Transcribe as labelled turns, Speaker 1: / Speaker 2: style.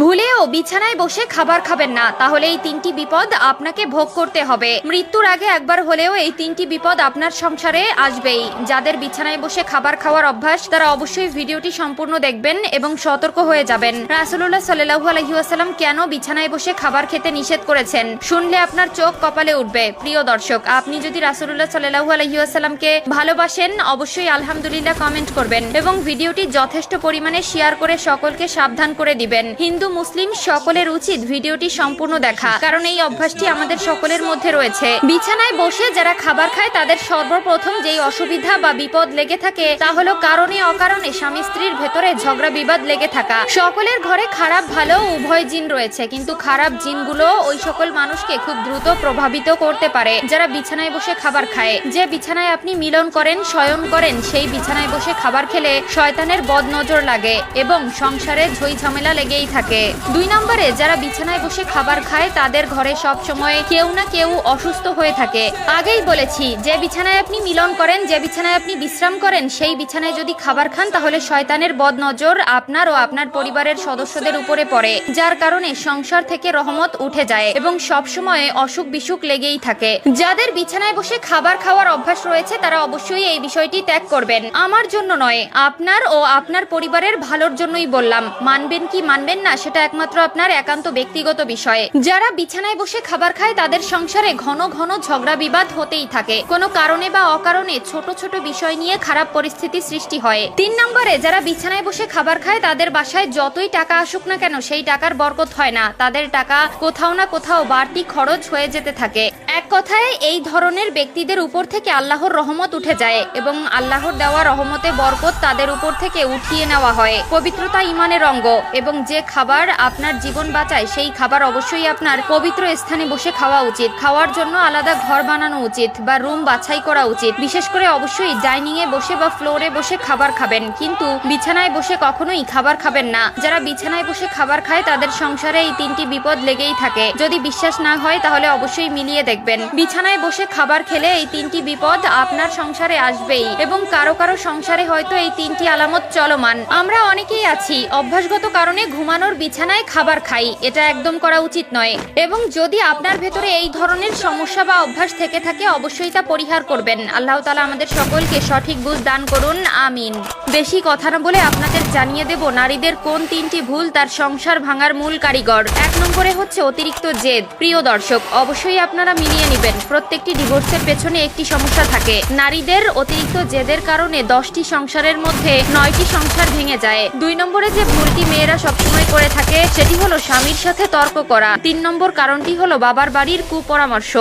Speaker 1: ভুলেও বিছানায় বসে খাবার খাবেন না, তাহলে এই তিনটি বিপদ আপনাকে ভোগ করতে হবে। মৃত্যুর আগে একবার হলেও এই তিনটি বিপদ আপনার সংসারে আসবেই। যাদের বিছানায় বসে খাবার খাওয়ার অভ্যাস তারা অবশ্যই ভিডিওটি সম্পূর্ণ দেখবেন এবং সতর্ক হয়ে যাবেন। রাসূলুল্লাহ সাল্লাল্লাহু আলাইহি ওয়াসাল্লাম কেন বিছানায় বসে খাবার খেতে নিষেধ করেছেন, শুনলে আপনার চোখ কপালে উঠবে। প্রিয় দর্শক, আপনি যদি রাসূলুল্লাহ সাল্লাল্লাহু আলাইহি ওয়াসাল্লামকে ভালোবাসেন অবশ্যই আলহামদুলিল্লাহ কমেন্ট করবেন এবং ভিডিওটি যথেষ্ট পরিমাণে শেয়ার করে সকলকে সাবধান করে দিবেন। হিন্দু মুসলিম সকলের উচিত ভিডিওটি সম্পূর্ণ দেখা, কারণ এই অভ্যাসটি আমাদের সকলের মধ্যে রয়েছে। বিছানায় বসে যারা খাবার খায় তাদের সর্বপ্রথম যেই অসুবিধা বা বিপদ লেগে থাকে তা হলো কারণে অকারণে স্বামী স্ত্রীর ভেতরে ঝগড়া বিবাদ লেগে থাকা। সকলের ঘরে খারাপ ভালো উভয় জিন রয়েছে, কিন্তু খারাপ জিনগুলো ওই সকল মানুষকে খুব দ্রুত প্রভাবিত করতে পারে যারা বিছানায় বসে খাবার খায়। যে বিছানায় আপনি মিলন করেন, শয়ন করেন, সেই বিছানায় বসে খাবার খেলে শয়তানের বদনজর লাগে এবং সংসারে ঝই ঝামেলা লেগেই থাকে। 2 নম্বরে যারা বিছানায় বসে খাবার খায় তাদের ঘরে সব সময় কেউ না কেউ অসুস্থ হয়ে থাকে। আগেই বলেছি, যে বিছানায় আপনি মিলন করেন, যে বিছানায় আপনি বিশ্রাম করেন, সেই বিছানায় যদি খাবার খান তাহলে শয়তানের বদনজর আপনার ও আপনার পরিবারের সদস্যদের উপরে পড়ে, যার কারণে সংসার থেকে রহমত উঠে যায় এবং সব সময় অসুখ বিসুখ লেগেই থাকে। যাদের বিছানায় বসে খাবার খাওয়ার অভ্যাস রয়েছে তারা অবশ্যই এই বিষয়টি ত্যাগ করবেন। আমার জন্য নয়, আপনার ও আপনার পরিবারের ভালোর জন্যই বললাম। মানবেন কি মানবেন না সেটা একমাত্র আপনার একান্ত ব্যক্তিগত বিষয়। যারা বিছানায় বসে খাবার খায় তাদের সংসারে ঘন ঘন ঝগড়া বিবাদ হতেই থাকে। কোনো কারণে বা অকারণে ছোট ছোট বিষয় নিয়ে খারাপ পরিস্থিতি সৃষ্টি হয়। 3 নম্বরে যারা বিছানায় বসে খাবার খায় তাদের বাসায় যতই টাকা আসুক না কেন সেই টাকার বরকত হয় না। তাদের টাকা কোথাও না কোথাও বাড়তি খরচ হয়ে যেতে থাকে। এক কথায় এই ধরনের ব্যক্তিদের উপর থেকে আল্লাহর রহমত উঠে যায় এবং আল্লাহর দেওয়া রহমতে বরকত তাদের উপর থেকে উঠিয়ে নেওয়া হয়। পবিত্রতা ইমানের অঙ্গ এবং যে খাবার আপনার জীবন বাঁচায় সেই খাবার অবশ্যই আপনার পবিত্র স্থানে বসে খাওয়া উচিত। খাওয়ার জন্য আলাদা ঘর বানানো উচিত বা রুম বাছাই করা উচিত। বিশেষ করে অবশ্যই ডাইনিং এ বসে বা ফ্লোরে বসে খাবার খাবেন, কিন্তু বিছানায় বসে কখনোই খাবার খাবেন না। যারা বিছানায় বসে খাবার খায় তাদের সংসারে এই 3টি বিপদ লেগেই থাকে। যদি বিশ্বাস না হয় তাহলে অবশ্যই মিলিয়ে দেখবেন। বিছানায় বসে খাবার খেলে এই 3টি বিপদ আপনার সংসারে আসবেই এবং কারো কারো সংসারে হয়তো এই 3টি আলামত চলমান। আমরা অনেকেই আছি অভ্যাসগত কারণে ঘুমানোর বিছানায় খাবার খাই, এটা একদম করা উচিত নয়। এবং যদি আপনার ভেতরে এই ধরনের সমস্যা বা অভ্যাস থেকে থাকে অবশ্যই তা পরিহার করবেন। আল্লাহ তাআলা আমাদের সকলকে সঠিক বুঝ দান করুন, আমিন। বেশি কথা না বলে আপনাদের জানিয়ে দেব নারীদের কোন 3টি ভুল তার সংসার ভাঙার মূল কারিগর। 1 নম্বরে হচ্ছে অতিরিক্ত জেদ। প্রিয় দর্শক, অবশ্যই আপনারা মিলিয়ে নেবেন, প্রত্যেকটি ডিভোর্সের পেছনে একটি সমস্যা থাকে। নারীদের অতিরিক্ত জেদের কারণে 10টি সংসারের মধ্যে 9টি সংসার ভেঙে যায়। 2 নম্বরে যে ভুলটি মেয়েরা সবসময় করে থাকে সেটি হলো স্বামীর সাথে তর্ক করা। 3 নম্বর কারণটি হলো বাবার বাড়ির কুপরামর্শ।